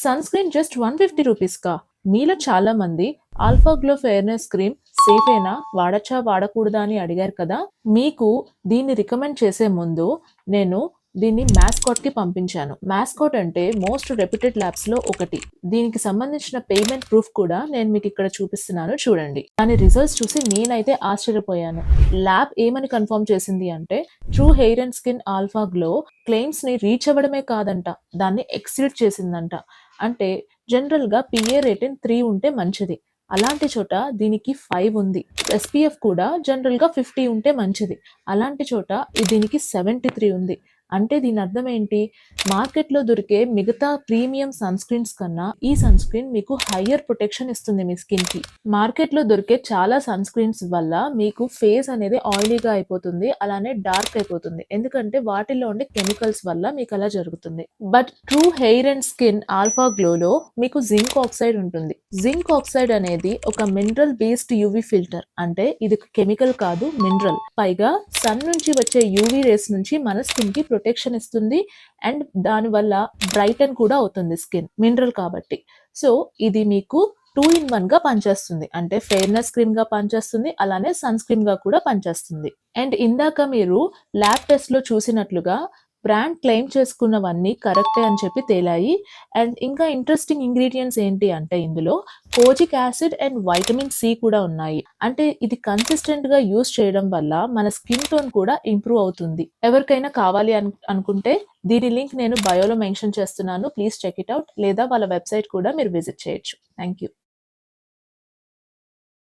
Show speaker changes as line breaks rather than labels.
Sun screen just 150 రూపీస్‌కా? మీలో చాలా మంది ఆల్ఫా గ్లో ఫెయిర్‌నెస్ క్రీమ్ సేఫేనా? వాడొచ్చా? వాడకూడదా? అని అడిగారు కదా! మీకు దీన్ని రికమెండ్ చేసే ముందు నేను దీన్ని మాస్కాట్‌కి పంపించాను. మాస్కాట్ అంటే మోస్ట్ రెప్యూటెడ్ ల్యాబ్స్‌లో ఒకటి. దీనికి సంబంధించిన పేమెంట్ ప్రూఫ్ కూడా నేను మీకిక్కడ చూపిస్తున్నాను చూడండి. దాని రిజల్ట్స్ చూసి నేనైతే ఆశ్చర్యపోయాను. ల్యాబ్ ఏమని కన్ఫర్మ్ చేసింది అంటే true hair and skin alpha glow క్లెయిమ్స్‌ని రీచ్ అవ్వడమే కాదంట, దాన్ని ఎక్సీడ్ చేసిందంట. అంటే జనరల్‌గా పీఏ రేటింగ్ 3 ఉంటే మంచిది. అలాంటి చోట దీనికి 5 ఉంది. ఎస్‌పీఎఫ్ కూడా జనరల్‌గా 50 ఉంటే మంచిది. అలాంటి చోట దీనికి 73 ఉంది. అంటే దీని అర్థం ఏంటి? మార్కెట్‌లో దొరికే మిగతా ప్రీమియం సన్ స్క్రీన్స్ కన్నా ఈ సన్ స్క్రీన్ మీకు హైయర్ ప్రొటెక్షన్ ఇస్తుంది మీ స్కిన్‌కి. మార్కెట్‌లో దొరికే చాలా సన్ స్క్రీన్స్ వల్ల మీకు ఫేస్ అనేది ఆయిలీగా అయిపోతుంది. అలానే డార్క్ అయిపోతుంది. ఎందుకంటే వాటిల్లో ఉండే కెమికల్స్ వల్ల మీకు అలా జరుగుతుంది. But true hair and skin alpha గ్లోలో మీకు జింక్ ఆక్సైడ్ ఉంటుంది. జింక్ ఆక్సైడ్ అనేది ఒక మినరల్ బేస్డ్ యూవీ ఫిల్టర్. అంటే ఇది కెమికల్ కాదు, మినరల్. పైగా సన్ నుంచి వచ్చే యూవీ రేస్ నుంచి మన స్కిన్‌కి ప్రొటెక్షన్ ఇస్తుంది. అండ్ దానివల్ల బ్రైటన్ కూడా అవుతుంది స్కిన్. మినరల్ కాబట్టి. సో ఇది మీకు 2 ఇన్ 1గా పనిచేస్తుంది. అంటే ఫెయిర్‌నెస్ క్రీమ్‌గా పనిచేస్తుంది. అలానే సన్ స్క్రీన్‌గా కూడా పనిచేస్తుంది. అండ్ ఇందాక మీరు ల్యాబ్ టెస్ట్‌లో చూసినట్లుగా బ్రాండ్ క్లెయిమ్ చేసుకున్నవన్నీ కరెక్టే అని చెప్పి తేలాయి. అండ్ ఇంకా ఇంట్రెస్టింగ్ ఇంగ్రీడియెంట్స్ ఏంటి అంటే ఇందులో kojic acid and vitamin C కూడా ఉన్నాయి. అంటే ఇది కన్సిస్టెంట్‌గా యూజ్ చేయడం వల్ల మన స్కిన్ టోన్ కూడా ఇంప్రూవ్ అవుతుంది. ఎవరికైనా కావాలి అనుకుంటే దీని లింక్ నేను బయోలో మెన్షన్ చేస్తున్నాను. Please check it out. లేదా వాళ్ళ వెబ్‌సైట్ కూడా మీరు విజిట్ చేయొచ్చు. Thank you.